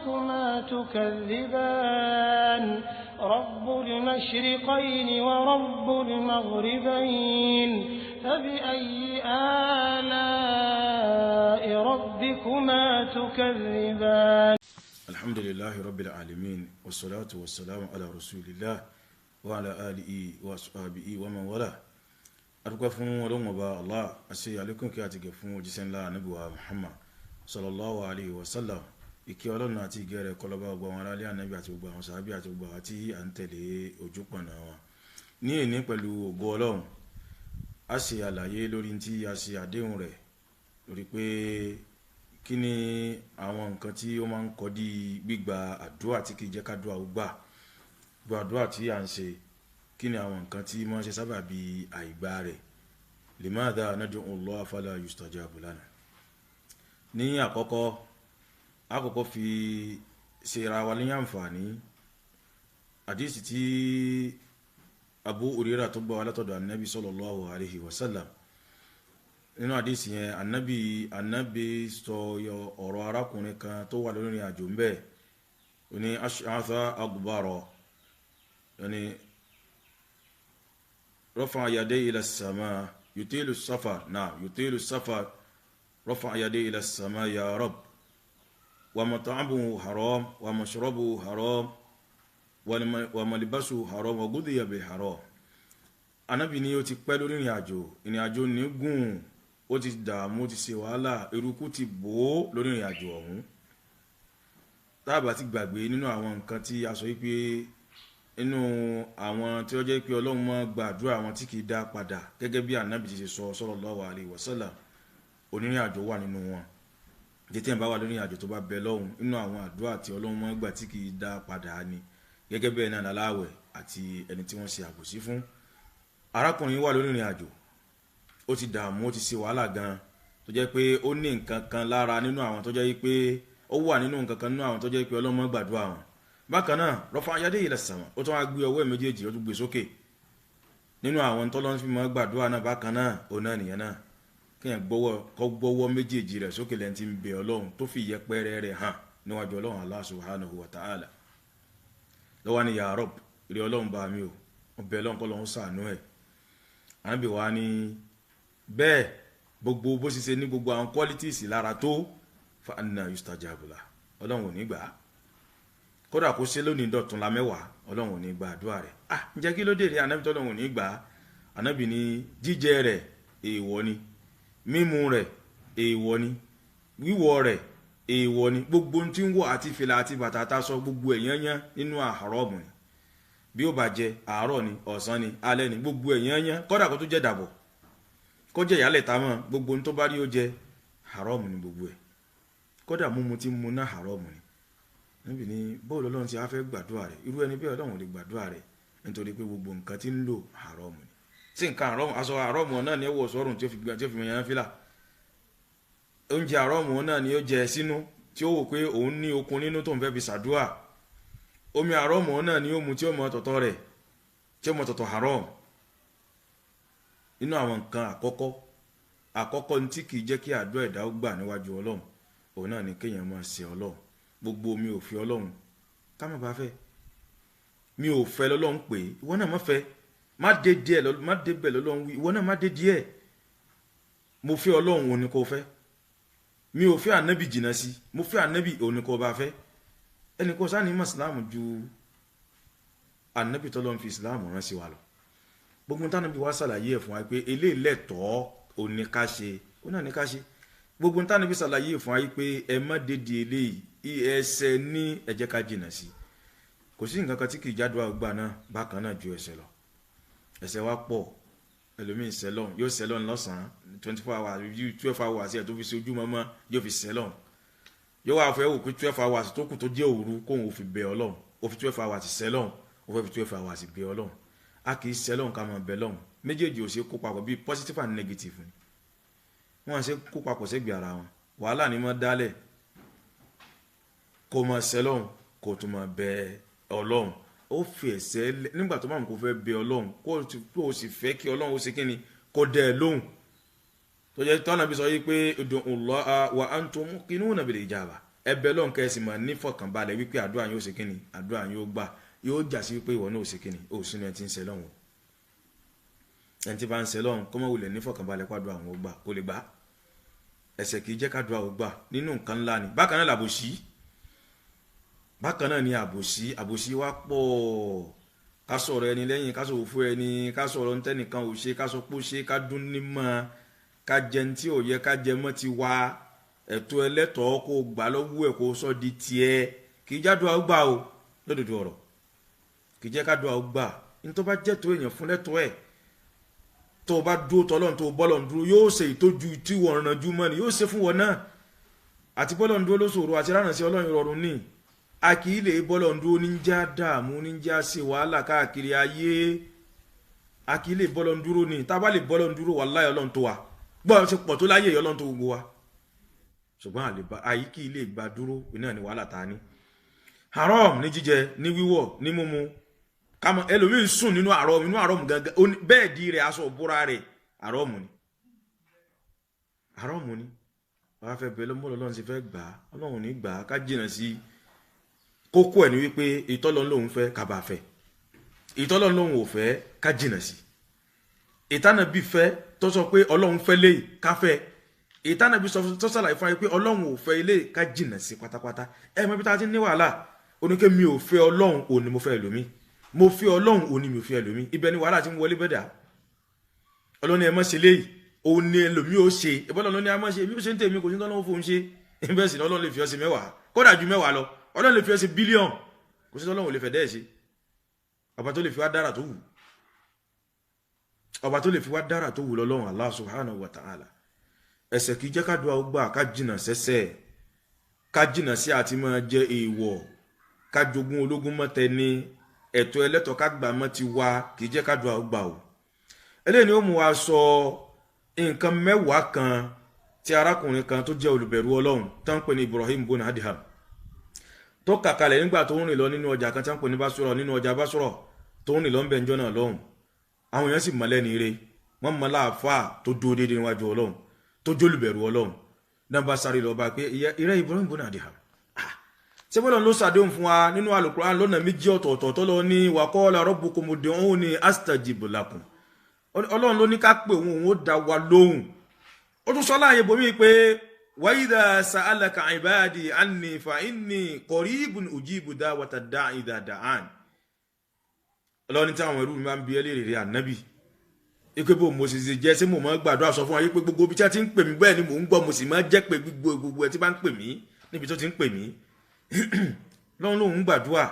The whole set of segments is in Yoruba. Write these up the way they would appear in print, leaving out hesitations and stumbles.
ربكما تكذبان رب المشرقين ورب المغربين فبأي آلاء ربكما تكذبان الحمد لله رب العالمين والصلاة والسلام على رسول الله وعلى آله وصحبه ومن والاه. adúpẹ́ fún Ọlọ́run Ọba Allah àṣẹ àlékún kí a ti gẹ̀ fún òjíṣẹ́ ńlá Ànábì wa Muhammad sallallahu alaihi wasallam. Ìkẹ́ Ọlọ́run àti ìgẹ́ rẹ̀ kó lọ bá gbogbo àwọn aráalé Ànábì àti gbogbo àwọn sàhábì àti gbogbo àti à ń tẹ̀lé ojúpọ̀nà wọn. Ní èní pẹ̀lú ògo Ọlọ́run a ṣe àlàyé lórí tí a ṣe àdéhùn rẹ̀ lórí pé kí ni àwọn nǹkan tí ó máa ń kọ́ di gbígba àdúrà tí kì í jẹ́ ká dúà ó gbà. Gbogbo àdúrà tí à ń ṣe kí ni àwọn nǹkan tí máa ń ṣe sábàbí àìgbà rẹ̀. Limadha nad'u Allah fala yustajabu lana. Ní àkọ́kọ́ fi ṣe ra wa ní àǹfààní àdísì tí Abu Hurairah tó gbà wá látọ̀dọ̀ Annabi sallallahu alaihi wasallam. Nínú àdísì yẹn Annabi sọ ọ̀rọ̀ arákùnrin kan tó wà lórí àjò ń bẹ̀ ó ní ash'atha aghbara yani رفع يديه إلى السماء يطيل السفر يطيل السفر رفع يديه إلى السماء يا رب ومطعمه حرام ومشربه حرام وملبسه حرام وغذي بالحرام. Ànábì ní ó ti pẹ́ lórí ìrìn àjò ní gùn ó ti dààmú ó ti ṣe wàhálà eruku ti bò ó lórí ìrìn àjò ọ̀hún. Tá bá ti gbàgbé nínú àwọn nǹkan tí a sọ wípé inú àwọn tí ó jẹ́ pé Ọlọ́run máa gbàdúrà àwọn tí kì í dá padà gẹ́gẹ́ bí Ànábì ti ṣe sọ sallallahu alaihi wasallam onírìn àjò wà nínú wọn. Jẹ́tẹ̀ bá wà lórí àjò tó bá bẹ lọ́hùn inú àwọn àdúrà tí Ọlọ́run máa gbà tí kì í dá padà ni gẹ́gẹ́ bẹ́ẹ̀ náà láláwẹ̀ àti ẹni tí wọ́n ṣe àbòsí fún. Arákùnrin wà lórí ìrìn àjò ó ti dààmú ó ti ṣe wàhálà gan tó jẹ́ pé ó ní nǹkan kan lára nínú àwọn tó jẹ́ pé ó wà nínú nǹkan kan nínú àwọn tó jẹ́ pé Ọlọ́run máa gbàdúrà wọn. Bákan náà rafa yadayhi ila sama ó tún wá gbé ọwọ́ méjèèjì ó tún gbé sókè nínú àwọn tọ́lọ́run fi máa gbàdúrà náà. Bákan náà ó náà nìyẹn náà kíyàn gbọ́wọ́ méjèèjì rẹ̀ sókè lẹ́ni tí ń bẹ Ọlọ́run tó fi yẹpẹrẹ rẹ̀ hàn níwájú Ọlọ́run Allah subhanahu wa ta'ala. Lọ́wọ́ ni ya Rabb rí Ọlọ́run bá mi ó bẹ Ọlọ́run kọ́ lọ́run ṣàánú ẹ̀. Ànábì wa ní bẹ́ẹ̀ gbogbo bó ṣe ṣe ní gbogbo àwọn qualities lára tó fa anna yustajabu la Ọlọ́run ò ní gbà á kódà kó ṣe lónìí dọ̀tún la mẹ́wàá Ọlọ́run ò ní gba àdúrà rẹ̀. Ǹjẹ́ kí ló dé rí Ànábì tọ́lọ́run ò ní gbà á? Ànábì ní jíjẹ rẹ̀ èèwọ̀ ni, mímu rẹ̀ èèwọ̀ ni, wíwọ̀ rẹ̀ èèwọ̀ ni, gbogbo tí ń wọ̀ àti fìlà àti bàtà àtàṣọ gbogbo ẹ̀yányán nínú àhárọ̀mù ni. Bí ó bá jẹ àárọ̀ ni ọ̀sán ni alẹ́ ni gbogbo ẹ̀yányán kódà kó tó jẹ́ dàbọ̀ kó jẹ́ ìyálẹ̀ tá mọ́ gbogbo tó bá rí ó jẹ àhárọ̀mù ni gbogbo ẹ̀ kódà múmu tí mu náà àhárọ̀mù ni. Níbi ní bóòlù Ọlọ́run ti á fẹ́ gbàdúrà rẹ̀ irú ẹni bẹ́ẹ̀ Ọlọ́run lè gbàdúrà rẹ̀ nítorí pé gbogbo nǹkan tí ń lò àrọ́mù ni. Sí nǹkan àrọ́mù aṣọ àrọ́mù náà ni ó wọ̀ sọ́rùn tí ó fi mẹ́yàn fílà. Oúnjẹ àrọ́mù náà ni ó jẹ sínú tí ó wò pé òun ní okun nínú tó ń fẹ́ fi ṣàdúrà. Omi àrọ́mù náà ni ó mu tí ó mọ tọ̀tọ̀ rẹ̀ tí ó mọ tọ̀tọ̀ àrọ́mù. Inú àwọn nǹkan àkọ́kọ́ tí kì í jẹ́ kí àdúrà ẹ̀dá ó gbà níwájú Ọlọ́run òun náà ni kéèyàn máa ṣe Ọlọ́run. Gbogbo mi ò fi Ọlọ́run ká má bá fẹ́ mi ò fẹ́ lọ́lọ́run pé ìwọ náà má fẹ́ má dé bẹ̀ lọ́lọ́run wí ìwọ náà má dé díẹ̀. Mo fẹ́ Ọlọ́run òun ni kò fẹ́ mi ò fẹ́ Ànábì jìnnà sí mo fẹ́ Ànábì òun ni kò bá fẹ́. Ẹnì kan sáà ní mọ̀sílámù ju Ànábì tọ́lọ́run fi ìsìlámù rán sí wa lọ. Gbogbo tánàbí wa ṣàlàyé ẹ̀ fún wa pé eléyìí lẹ́tọ̀ọ́ òun ni ká ṣe òun náà ni ká ṣe. Gbogbo tánàbí ṣàlàyé ẹ̀ fún wa pé ẹ má dé di eléyìí ẹ̀ṣẹ̀ ní ẹ jẹ́ ká jìnnà sí. Kò sí nǹkan kan tí kì í jádùá gbà náà bákan náà ju ẹ̀ṣẹ̀ lọ. Ẹ̀ṣẹ̀ wa pọ̀ ẹlòmíì sẹ́lọ̀n yóò sẹ́lọ̀n lọ́sàn-án 24 hours 12 hours ẹ̀ tó fi ṣe ojú mọ́mọ́ yóò fi sẹ́lọ̀n yóò wá fẹ́ wò pé 12 hours tó kù tó jẹ́ òru kóhun ò fi bẹ Ọlọ́run ó fi 12 hours sẹ́lọ̀n ó fẹ́ fi 12 hours bẹ Ọlọ́run. A kì í sẹ́lọ̀n ká máa bẹ lọ́hùn méjèèjì ò ṣe kó papọ̀ bíi positive and negative ni wọ́n ṣe kó papọ̀ sẹ́gbẹ̀ẹ́ ara wọn wàhálà ni wọ́n dálẹ̀ kó máa sẹ́lọ̀n kó tó máa bẹ Ọlọ́run ó fi ẹ̀ṣẹ̀ nígbà tó máa ń kó fẹ́ bẹ Ọlọ́run kó o sì fẹ́ kí Ọlọ́run ó ṣe kíni kó dẹ̀ lóhùn tó jẹ́ tọ́nà bí sọ yí pé ud'u Allaha wa antum muqinuna bil ijaba ẹbẹ̀ lọ́n kẹ́sì mọ̀ ní fọkànbalẹ̀ wípé àdúrà yóò ṣe kíni àdúrà yóò gbà yóò jà sí wípé ìwọ náà ò ṣe kíni ó sínú ẹni tí ń ṣe lọ́hùn ẹni tí bá ń ṣe lọ́hùn kọ́mọ wulẹ̀ ní fọkànbalẹ̀ pàdúrà àwọn ó gbà kó lè gbà ẹ̀ṣẹ̀ kì í jẹ́ kádùá ó gbà nínú nǹkan ńlá ni bákan náà làbòsí bákan náà ni àbòsí wá pọ̀ ká sọ̀rọ̀ ẹni lẹ́yìn ká sọ̀rọ̀ fún ẹni ká sọ̀rọ̀ ntẹ́nìkan ò ṣe ká sọ pé ó ṣe ká dún ní mọ́ ká jẹ ní tí ò yẹ ká jẹ mọ́ ti wá ẹ̀tọ́ ẹlẹ́tọ̀ọ́ kó gbà lọ́wọ́ ẹ̀ kó sọ di tiẹ̀ kì í jádùá ó gbà o lódodo ọ̀rọ̀ kì í jẹ́ ká dùá ó gbà ní tó bá jẹ́ tó èèyàn fún lẹ́tọ̀ọ́ ẹ̀ tó bá dúró tọ́lọ́run tó bọ́lọ́run dúró yóò ṣe ìtọ́jú tí wọ́n rànjú mọ́ ni yóò ṣe fún wọn náà àti bọ́lọ́run dúró ló ṣòro àti ránà sí ọlọ́run rọrùn ní a kì í lè bọ́lọ́run dúró níjà dààmú níjà ṣe wàhálà káàkiri ayé a kì í lè bọ́lọ́run dúró ní tá a bá lè bọ́lọ́run dúró wàláhì ọlọ́run tó wa gbọ́dọ̀ ṣe pọ̀ tó láyé ọlọ́run tó gbogbo wa ṣùgbọ́n àyí kì í lè gba dúró iná ní wàhálà ta ni haram ní jíjẹ ní wíwọ̀ ní mímu kama ẹlòmíín sùn nínú àrọ́mù gangan bẹ́ẹ̀dì rẹ̀ aṣọ òbúra rẹ̀ àrọ́mù ni wàá fẹ́ bẹ́ẹ̀ lọ́mọ́ lọ́lọ́run sì fẹ́ gbà á ọlọ́run ní gbà á ká jìnà sí kókó ẹ̀ ní wípé ìtọ́lọ́run lòun fẹ́ ká bá fẹ́ ìtọ́lọ́run lòun ò fẹ́ ká jìnà sí ìtànàbí fẹ́ tó sọ pé ọlọ́run fẹ́ lé ká fẹ́ ìtànàbí tó sàlàyé fún wa pé ọlọ́run ò fẹ́ ilé ká jìnà sí pátápátá mọ̀ bí tá a ti ní wàhálà oníkẹ́ mi ò fẹ́ ọlọ́run òní mo fẹ́ lómi mo fi ọlọ́run òní mi ò fi ẹlòmí ibẹ̀ ni wàhálà tí ń wọlé bẹ́dà ọlọ́ni ẹ má ṣe léyìí òun ni ẹlòmí ó ṣe ìbọ́lọ̀ lọ́ni a má ṣe bí ó ṣe ń tèmi kò sí tọ́lọ́wọ́ fóun ṣe ibẹ̀ sì ni ọlọ́run lè fi ọ sí 10 kódà ju 10 lọ ọlọ́run lè fi ọ sí bílíọ̀n kò sí tọ́lọ́wọ́ lè fẹ́ dẹ́ẹ̀ ṣe ọba tó lè fi wá dára tó wù lọ́lọ́run Allah subhanahu wa ta'ala ẹ̀ṣẹ̀ kì í jẹ́ ká dùá ó gbà ká jìnà sẹ́ṣẹ̀ ká jìnà sí àti máa jẹ èèwọ̀ ká jogún ológun mọ́tẹ ní ẹ̀tọ́ ẹlẹ́tọ̀ ká gbà mọ́ ti wá kì í jẹ́ ká dùá ó gbà o eléyìí ni ó mú wa sọ nǹkan 10 kan tí arákùnrin kan tó jẹ́ olùbẹ̀rù ọlọ́run tó ń pè ní Ibrahim bun Adham tó kàkalẹ̀ nígbà tó ń rìn lọ nínú ọjà kan tó ń pè ní Basra nínú ọjà Basra tó ń rìn lọ ń bẹ̀ ńjọ́ náà lọ́hùn àwọn èèyàn sì mọ̀ lẹ́ni ire wọ́n mọ̀ láàfáà tó dúró déédéé níwájú ọlọ́run tó jẹ́ olùbẹ̀rù ọlọ́run náà bá sáré lọ bá pé ìrẹ́ Ibrahim bun Adham ṣé bọ́lá ló ṣàdéhùn fún wa nínú Al-Qur'an lọ́nà méjì ọ̀tọ̀ọ̀tọ̀ tó lọ ní wa qala rabbukum ud'uni astajib lakum ọlọ́run ló ní ká pè òun ó dá wa lóhùn ó tún sọ láàyè bomi pé wa idha sa'alaka ibadi anni fa inni qaribun ujibu da'wata da'i idha da'an ọlọ́run ní táwọn ẹrú mi máa ń bi ẹlẹ́rìí rẹ̀ ànábì ike bó mo sì ṣe jẹ́ sí mo máa gbàdúrà sọ fún wa pé gbogbo ibi tí a ti ń pè mí bẹ́ẹ̀ ni mò ń gbọ́ mo sì máa jẹ́ pé gbogbo ẹ tí bá ń pè mí níbi tó ti ń pè mí lọ́n lóhun gbàdúrà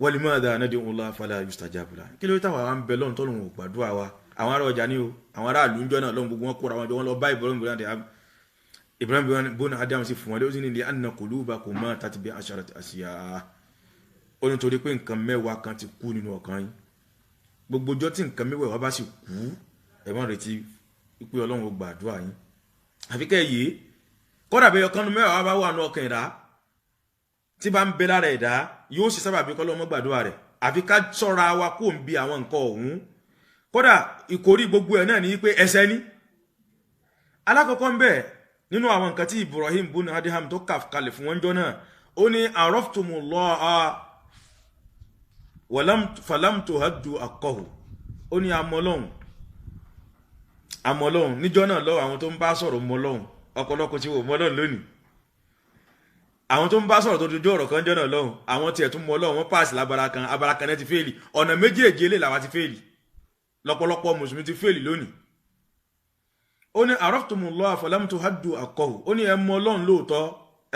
walimada nad'u Allah fala yustajabu lahu kí ló táwà wá ń bẹ lọ́n tọ́lùn gbàdúrà wa àwọn ará ọjà ní o àwọn ará ìlú ń jọ náà lọ́n gbogbo wọn kóra wọn jọ wọn lọ bá Ibrahim bun Adham sí fún wọn lóṣù ní anna qulubakum matat bi 10 ashiya ó ní torí pé nǹkan 10 kan ti kú nínú ọkàn yín gbogbo ọjọ́ tí nǹkan 10 bá sì kú ẹ má retí pé Ọlọ́run ó gbàdúrà yín àfi kẹ́ yìí kódà bẹ́ẹ̀ ọkàn 10 bá wà nínú ọkàn ìdá tí bá ń bẹ lára ẹ̀dá yóò sì sábà bí kọ́lọ́mọ́ gbàdúrà rẹ̀ àfi ká ṣọ́ra wa kó ń bi àwọn nǹkan ọ̀hún kódà ìkórí gbogbo ẹ̀ náà ní pé ẹsẹ̀ ní alákọ̀ọ́kọ́ ń bẹ nínú àwọn nǹkan tí Ibrahim bun Adham tó kà kalẹ̀ fún wọn jọ náà ó ní araftumullah falam tuhaddu haqqahu ó ní amọ̀lọ́hun níjọ́ náà lọ́wọ́ àwọn tó ń bá sọ̀rọ̀ mọ́lọ́hun ọ̀pọ̀lọpọ̀ tí wò mọ́lọ́hun lónìí àwọn tó ń bá sọ̀rọ̀ tó dojú ọ̀rọ̀ kan jọ́nà lọ́hùn àwọn tí ẹ̀ tún mọ́ lọ́hùn wọ́n pàṣẹ abara kan náà ti fèèlì ọ̀nà méjèèjì lè làwọn ti fèèlì lọ́pọ̀lọpọ̀ mùsùlùmí ti fèèlì lónìí ó ní araftumullah falam tuhaddu haqqahu ó ní ẹ mọ̀ Ọlọ́run lóòótọ́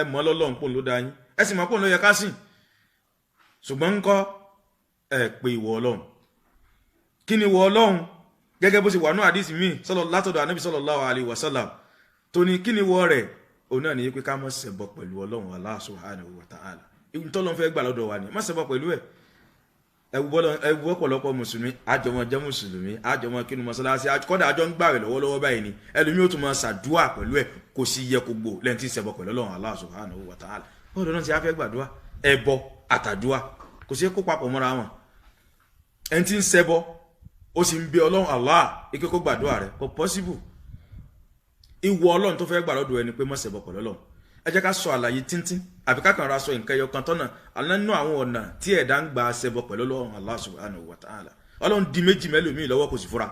ẹ mọ̀ Ọlọ́run pò ló dá yín ẹ sì mọ̀ pò ló yẹ ká sìn ṣùgbọ́n ńkọ́ ẹ pé ìwọ Ọlọ́run kí ni ìwọ Ọlọ́run gẹ́gẹ́ bó ṣe wà ní hadisi mi látọ̀dọ̀ Ànábì sallallahu alaihi wasallam tó ní kí ni ìwọ rẹ̀ òun náà ní pé ká má ṣẹbọ pẹ̀lú Ọlọ́run Allah subhanahu wa ta'ala ìwọ̀n tó lọ́n fẹ́ gbà lọ́dọ̀ wa ni má ṣẹbọ pẹ̀lú ẹ̀ ẹwú ọ̀pọ̀lọpọ̀ mùsùlùmí àjọmọ̀ jẹ́ mùsùlùmí àjọmọ̀ kínú mọ́sálásí kọ́dà àjọ ń gbààwẹ̀ lọ́wọ́lọ́wọ́ báyìí ni ẹlòmí ó tún máa ṣàdúà pẹ̀lú ẹ̀ kò sí yẹ kó gbò lẹ́yìn tí ń ṣẹbọ pẹ̀lú Ọlọ́run Allah subhanahu wa ta'ala bọ́ọ̀dọ̀ náà ti á fẹ́ gbàdúà ẹbọ àtàdúà kò sí kó papọ̀ mọ́ra wọn ẹni tí ń ṣẹbọ ó sì ń bẹ Ọlọ́run Allah ike kó gbàdúà rẹ̀ kò possible ìwọ Ọlọ́run tó fẹ́ gbà lọ́dọ̀ ẹni pé má ṣẹbọ pẹ̀lú Ọlọ́run ẹ jẹ́ ká sọ àlàyé tíntín àbí ká kàn ra sọ nǹkan ẹyọ kan tọ́nà alánú àwọn ọ̀nà tí ẹ̀dá ń gba ṣẹbọ pẹ̀lú Ọlọ́run Allah subhanahu wa ta'ala. Ọlọ́run di méjì mẹ́lòmíì lọ́wọ́ kò sì fura.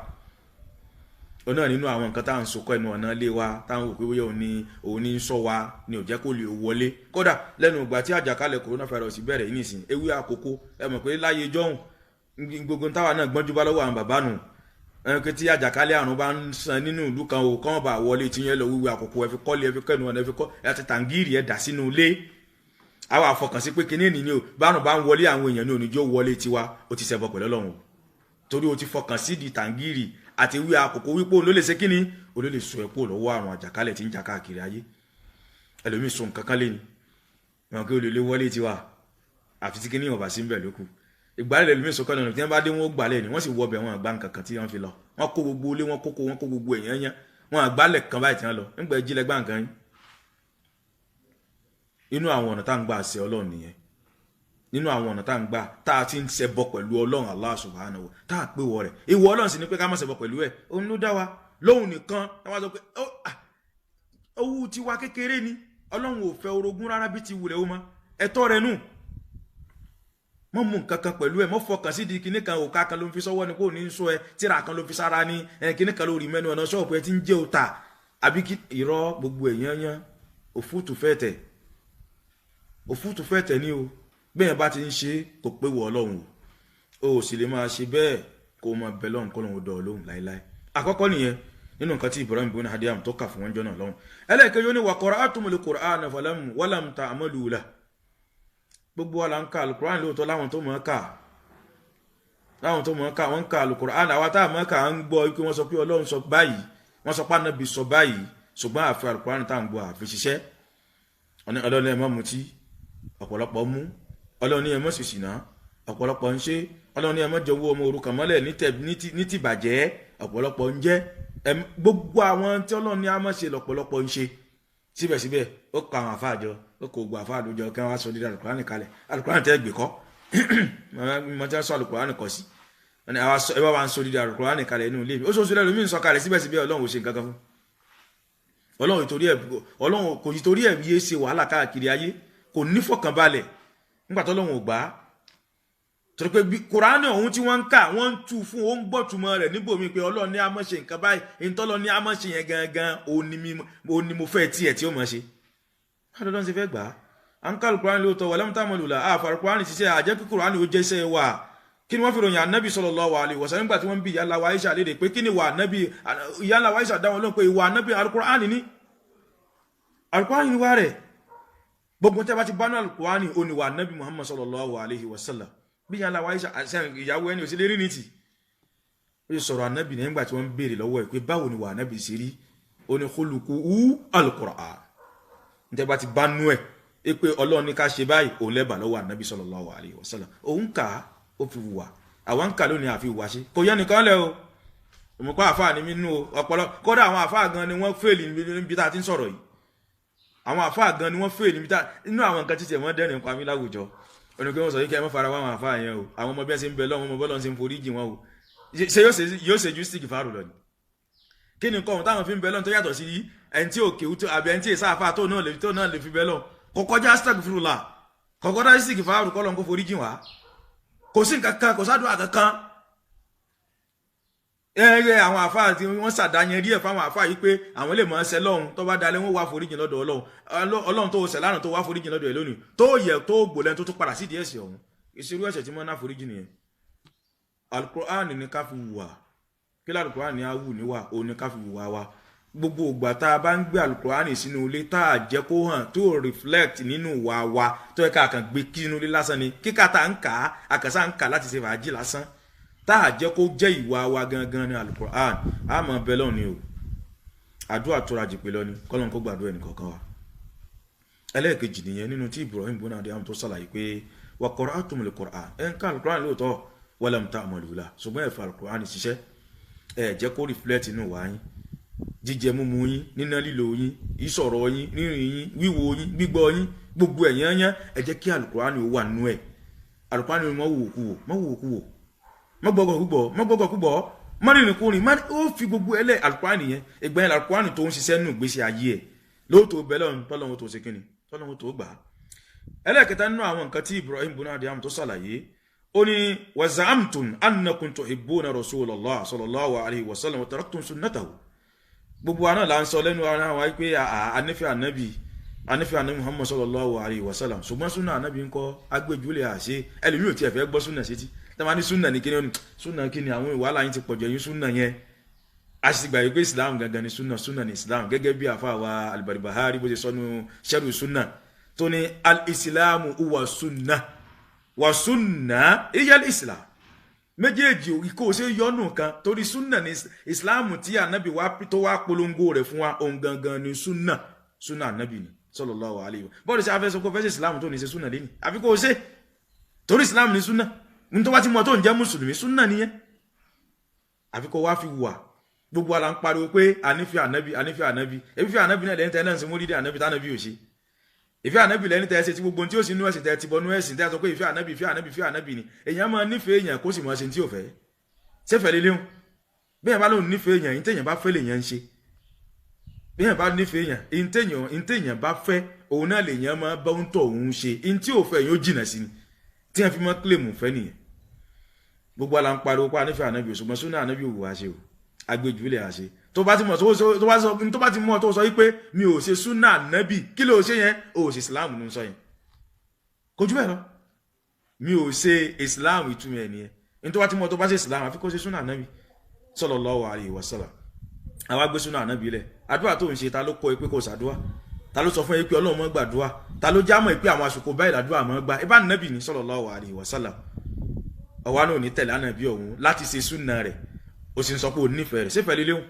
Ó náà nínú àwọn nǹkan tá à ń sọkọ́ ẹnu ọ̀nà lé wa táwọn òpé wíyá òun ní ń sọ wa ni ò jẹ́ kó lè wọlé. Kódà lẹ́nu ìgbà tí àjàkálẹ̀ coronavirus bẹ̀rẹ̀ yìí nìsín ewé àkókò ẹ mọ̀ pé láyé jọ́hùn gbogbo táwa náà gbọ́njú bá lọ́wọ́ àwọn bàbá nù ẹnìkan tí àjàkálẹ̀ àrùn bá ń san nínú ìlú kan o kán bá wọlé tí yẹn lọ wíwé àkókò ẹ fi kọ́lé ẹ fi kẹ́nu ọ̀nà ẹ fi kọ́ ẹ ti tàǹgìrì ẹ dà sínú ilé. Àwa àfọkànsí pé kíní ènìyàn o bárùn bá ń wọlé àwọn èèyàn ní oníjó wọlé tiwa ó ti ṣẹbọ pẹ̀lú Ọlọ́run torí o ti fọkàn sí di tàǹgìrì àti wí àkókò wípé òun ló lè ṣe kíní òun ló lè sọ ẹ̀pọ̀ lọ́wọ́ àrùn àjàkálẹ̀ tí ń jà káàkiri ayé. Ẹlòmíì sọ nǹkan kan lé ní wọn kí ó lè lé wọlé tiwa àfi tí kíní ọ̀bà sí ń bẹ̀ lókù. Ìgbàlẹ̀ ẹlòmíì sọ kọ́nà tí wọ́n bá dé wọn ó gbàlẹ̀ ni wọ́n sì wọ bẹ̀ wọn àgbá nǹkan kan tí wọ́n fi lọ wọ́n kó gbogbo ilé wọn kó gbogbo èèyàn yẹn wọn àgbálẹ̀ kan báyìí tí wọ́n lọ nígbà ìjìnlẹ̀ gbá nǹkan yín. Inú àwọn ọ̀nà tá ń gbà ṣe Ọlọ́run nìyẹn nínú àwọn ọ̀nà tá ń gbà tá a ti ń ṣẹbọ pẹ̀lú Ọlọ́run Allah subhanahu tá a pé wọ rẹ̀ ìwọ Ọlọ́run sì ni pé ká má ṣẹbọ pẹ̀lú ẹ̀ òun ló dá wa lóhun nìkan táwọn sọ pé owó tiwa kékeré ni Ọlọ́run ò fẹ́ orogún rárá bí ti wulẹ̀ ó mọ́ ẹ̀tọ́ rẹ̀ nù mọ́ mú nǹkan kan pẹ̀lú ẹ̀ mọ́ fọkàn sí di kinní kan òkà kan ló ń fi sọ́wọ́ ni kò ní í sọ ẹ tíra kan ló fi sára ní kinní kan lórí mẹ́nu ọ̀nà ṣọ́ọ̀pù ẹ ti ń jẹ́ òta àbí irọ́ gbogbo èèyàn yán òfútù fẹ́ tẹ̀ ní o bẹ́ẹ̀ bá ti ń ṣe kò pé wọ Ọlọ́run o ò sì lè máa ṣe bẹ́ẹ̀ kó o máa bẹ lọ́run kọ́ lóun dọ̀ lóhùn láíláí. Àkọ́kọ́ nìyẹn nínú nǹkan tí Ibrahim ibn Adham tó kà fún wọn jọ náà lọ́hùn. Ẹlẹ́ẹ̀kejì ó ní wa qara'tumul Qur'ana walam ta'malu lahu. Gbogbo wa la ń ka alukur'an lóòótọ́ láwọn tó mọ̀ ọ́ kà wọ́n ń ka alukur'an àwa tá a mọ̀ ọ́ kà ń gbọ́ pé wọ́n sọ pé Ọlọ́run sọ báyìí wọ́n sọ pé Ànábì sọ báyìí ṣùgbọ́n àfi alukur'an tá à ń gbọ́ àfi ṣiṣẹ́. Ọlọ́run ẹ̀ mọ́ mutí ọ̀pọ̀lọpọ̀ mú Ọlọ́run ẹ̀ mọ́ ṣìṣìnà ọ̀pọ̀lọpọ̀ ń ṣe Ọlọ́run ẹ̀ mọ́ jọ̀wọ́ ọmọ òrukàn mọ́lẹ̀ ní tìbàjẹ́ ọ̀pọ̀lọpọ̀ ń jẹ́ gbogbo àwọn tí Ọlọ́run ní a mọ̀ ṣe lọ̀pọ̀lọpọ̀ ń ṣe síbẹ̀síbẹ̀ ó kọ àwọn àfáà jọ ó kò gbọ́ àfáà lójọ kí wọ́n á sọ dídá alukur'an kalẹ̀ alukur'an tẹ́ gbé kọ́ mo ti sọ alukur'an kọ́ sí ẹ bá wa ń sọ dídá alukur'an kalẹ̀ inú ilé mi ó sọ sílẹ̀ lómi ń sọ kalẹ̀ síbẹ̀síbẹ̀ Ọlọ́run ò ṣe nǹkan kan fún Ọlọ́run kò sì torí ẹ̀ yé ṣe wàhálà káàkiri ayé kò ní fọkànbalẹ̀ nígbà tó Ọlọ́run ò gbà á torí pé kùránì ọ̀hún tí wọ́n ń kà wọ́n ń tú fún ó ń gbọ́ túmọ̀ rẹ̀ níbòmí pé Ọlọ́run ní a máa ṣe nǹkan báyìí ìtọ́lọ́ ní a máa ṣe yẹn gangan òun ni mo fẹ́ tiẹ̀ tí ó máa ṣe. báwo ló ń ṣe fẹ́ gbà á à ń ká kùránì lóòótọ́ walam ta'malu lahu àfàrà kùránì ṣiṣẹ́ àjẹ́ kí kùránì ó jẹ́ iṣẹ́ wa kí ni wọ́n fi ròyìn ànábì sallallahu alaihi wasallam nígbà tí wọ́n ń bi ìyá ńlá wa Aisha lédè pé kí ni wà ànábì ìyá ńlá wa Aisha dá wọn lóhùn pé ìwà ànábì alukùránì ni wà rẹ̀ gbogbo tẹ́ bá ti bá ní alukùránì ó ní wà ànábì Muhammad sallallahu alaihi wasallam bí yàrá wa ìyàwó ẹni ò sí lérí ní ti ó sọ̀rọ̀ ànábì nígbà tí wọ́n ń béèrè lọ́wọ́ ẹ̀ pé báwo ni wà ànábì sí rí ó ní khuluquhu al-Qur'an níta bá ti bá nú ẹ̀ pé Ọlọ́run ní ká ṣe báyìí òun lẹ́bàá lọ́wọ́ ànábì sallallahu alaihi wasallam òun kà á ó fi wà àwọn ń kà lónìí àfi wà ṣe kò yẹ nìkan lẹ́ o òmùkọ́ àfáà ní mí nú o ọpọlọ kódà àwọn àfáà gan ni wọ́n fèèlì níbi tá a ti ń sọ̀rọ̀ yìí àwọn àfáà gan ni wọ́n fèèlì níbi tá inú àwọn nǹkan títẹ̀ wọ́n dẹ́rìn pa mí láwùjọ oníkẹ́ wọ́n sọ yìí kẹ́ ẹ mọ́ fara wá àwọn àfáà yẹn o àwọn ọmọ bí ẹ ṣe ń bẹ lọ́wọ́ ọmọ bọ́lọ́ ṣe ń forí jì wọ́n o ṣe yóò ṣe ju stick fáàrù lọ ni kí ni nǹkan táwọn fi ń bẹ lọ́n tó yàtọ̀ sí ẹni tí òkè àbí ẹni tí èsà àfáà tó náà lè fi bẹ lọ kọ́kọ́já astaghfirullah kọ́kọ́já stick fáàrù kọ́ lọ́n kó forí jì wá kò sí nǹkan kan kò sádùn àkankan àwọn àfáà tí wọ́n ṣàdáyẹn rí ẹ̀ fáwọn àfáà yìí pé àwọn lè mọ̀ ẹ́ sẹ́ lọ́hùn tó bá dalẹ̀ wọ́n wá foríjìn lọ́dọ̀ Ọlọ́run tó sẹ̀ lánàá tó wá foríjìn lọ́dọ̀ ẹ̀ lónìí tó yẹ tó gbòlẹ́ tó padà sí díẹ̀ sí ọ̀hún ìṣirú ẹ̀ṣẹ̀ tí wọ́n ná foríjìn nìyẹn. Al-Qur'an ní ká fi wùwà kí Al-Qur'an ní á wù níwà òun ní ká fi wùwà wa gbogbo ìgbà tá a bá ń gbé Al-Qur'an sínú ilé tá a jẹ́ kó hàn tó reflect nínú ìwà wa tó yẹ ká kàn gbé kínú ilé lásán ni kíkà tá a ń kà á àkàsà ń kà láti ṣe fàájì lásán táà jẹ́ kó jẹ́ ìwà wa gangan ní Al-Qur'an a mọ̀ bẹ́lọ̀ ni o àdúrà tó rajì pé lọ ni kọ́lọ́n kó gbàdúrà ẹnì kọ̀ọ̀kan wa. ẹlẹ́ẹ̀kejì nìyẹn nínú tí Ibrahim ibn Adham tó sàlàyé pé wa qara'tumul Qur'an ẹ̀ ń ká Al-Qur'an lóòótọ́ walam ta'malu lahu ṣùgbọ́n ẹ̀fà Al-Qur'an ṣiṣẹ́ ẹ̀ jẹ́ kó reflect inú wa yín jíjẹ múmu yín níná lílo yín ìsọ̀rọ̀ yín rírìn yín wíwo yín gbígbọ́ yín gbogbo ẹ̀yán yán ẹ jẹ́ kí Al-Qur'an wà nú ẹ̀ Al-Qur'an mọ́ wò kú wò mọ́gbọ́gọ̀ kúbọ̀ mọ́rìnrìn kúrin ó fi gbogbo ẹlẹ́ Al-Qur'an yẹn ìgbà yẹn Al-Qur'an tó ń ṣiṣẹ́ nù gbèsè ayé ẹ̀ lóòótọ́ bẹ́lọ́n tọ́lọ́hun tó ṣe kíni tọ́lọ́hun tó gbà. ẹlẹ́ẹ̀kẹta nínú àwọn nǹkan tí Ibrahim ibn Adham tó ṣàlàyé ó ní wa za'amtum annakum tuhibbuna Rasulullah sallallahu alayhi wa sallam wa taraktum sunnatahu. gbogbo àná là ń sọ lẹ́nu ara wa pé anífẹ́ ànábì Muhammad sallallahu alayhi wa sallam ṣùgbọ́n súnà ànábì ń kọ́ agbẹ́júlẹ̀ àṣẹ ẹlòmíì ò tiẹ̀ fẹ́ gbọ́ súnà sétí tẹ́wọ́n ní súnà ní kíni súnà kíni àwọn ìwàlá yín ti pọ̀jù ẹ̀yìn súnà yẹn aṣìgbà yìí pé Islam gangan ni súnà ní Islam gẹ́gẹ́ bí àfa wa Al-Barbahari bó ṣe sọnù sẹ́rù súnà tó ní al-Islamu huwa súnà wà súnà iyal Islam méjèèjì kò ṣe yọnu kan torí súnà ní Islam tí ànábì wa tó wá polongo rẹ̀ fún wa òun gangan ni súnà ànábì ni sallallahu alayhi wa bọ́ọ̀lù sí afẹ́ sọ pé fẹ́ sí Islam tó ní ṣe súnà lẹ́ni àfi kò ṣe torí Islam ní súnà ní tó bá ti mọ̀ tó ń jẹ́ mùsùlùmí súnà nìyẹn àfi kò wá fi wà gbogbo ala ń pariwo pé ànífẹ́ ànábì ebi fẹ́ ànábì náà lẹ́yìn tẹ́ náà sí mú dídí ànábì tánàbì ò ṣe ìfẹ́ ànábì lẹ́yìn tẹ́ ṣe tí gbogbo tí ó sì nú ẹ̀sìn tẹ́ ti bọ́ nú ẹ̀sìn tẹ́ sọ pé ìfẹ́ ànábì ni èèyàn máa nífẹ̀ẹ́ èèyàn kó sì máa ṣe tí ò fẹ́ ṣẹ́fẹ̀ lélẹ́hùn bí èèyàn bá lóun nífẹ̀ẹ́ èèyàn yìí téèyàn bá fẹ́ lèèyàn ń ṣe bí èèyàn bá nífẹ̀ẹ́ èèyàn yìí téèyàn bá fẹ́ òun náà lèèyàn máa bá ń tọ̀ òun ṣe in tí ò fẹ́ yóò jìnà sí ni tí wọ́n fi máa kílèmù fẹ́ nìyẹn gbogbo ala ń pariwo pé ànífẹ́ ànábì ò ṣùgbọ́n súnà ànábì ò wá ṣe o agbèjúlẹ̀ àṣẹ tó bá ti mọ̀ tó sọ wípé mi ò ṣe súnà ànábì kí ló ṣe yẹn ò ṣe Islam ló ń sọ yẹn kò jù bẹ́ẹ̀ lọ mi ò ṣe Islam ìtumọ̀ ẹ̀ nìyẹn ní tó bá ti mọ̀ tó bá ṣe Islam àfi kó ṣe súnà ànábì sallallahu alaihi wasallam àwa gbé súnà ànábì lẹ̀ àdúrà tó ń ṣe ta ló kọ́ ẹ pé kò ṣàdúrà ta ló sọ fún ẹ pé Ọlọ́run mọ́ gbàdúrà ta ló já mọ̀ pé àwọn àsìkò báyìí làdúrà mọ́ gbà ẹ bá ànábì ní sallallahu alaihi wasallam ọwá náà ní tẹ̀lé ànábì ọ̀hún láti ṣe súnà rẹ̀ ó sì ń sọ pé ò nífẹ̀ẹ́ rẹ̀ sífẹ̀ẹ́ líléhùn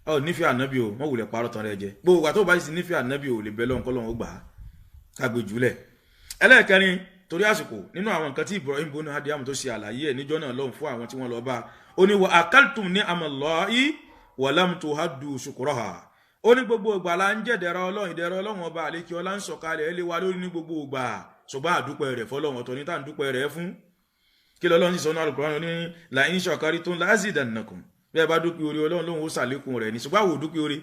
ọ nífẹ̀ẹ́ ànábì o wọ́n wulẹ̀ parọ́ tán rẹ jẹ gbogbo àtọ́ bá sì nífẹ̀ẹ́ ànábì o lè bẹ́ lọ́hùn kọ́lọ́hùn ó gbà á kágbé jùlẹ̀. ẹlẹ́ẹ̀kẹrin torí àsìkò nínú àwọn nǹkan tí Ibrahim ibn Adham tó ṣe àlàyé ẹ̀ níjọ́ náà lọ́hùn fún àwọn tí wọ́n lọ bá ó ní wa akaltum ni'amallahi wa lam tuhaddu shukraha ó ní gbogbo ìgbà la ń jẹ́ ìdẹ̀ra Ọlọ́run ọba àlékí ọlá ń sọ̀kalẹ̀ ẹ lé wa lórí ní gbogbo ìgbà ṣùgbọ́n àdúpẹ́ rẹ̀ fọlọ́run ọ̀tọ̀ ní tá à ń dúpẹ́ rẹ̀ fún kí lọ́lọ́run sì sọ ní Al-Qur'an ní la in shakartum la azidannakum bí ẹ bá dúpẹ́ orí Ọlọ́run lóhun ó ṣàlékún rẹ̀ ní ṣùgbọ́n àwọn ò dúpẹ́ orí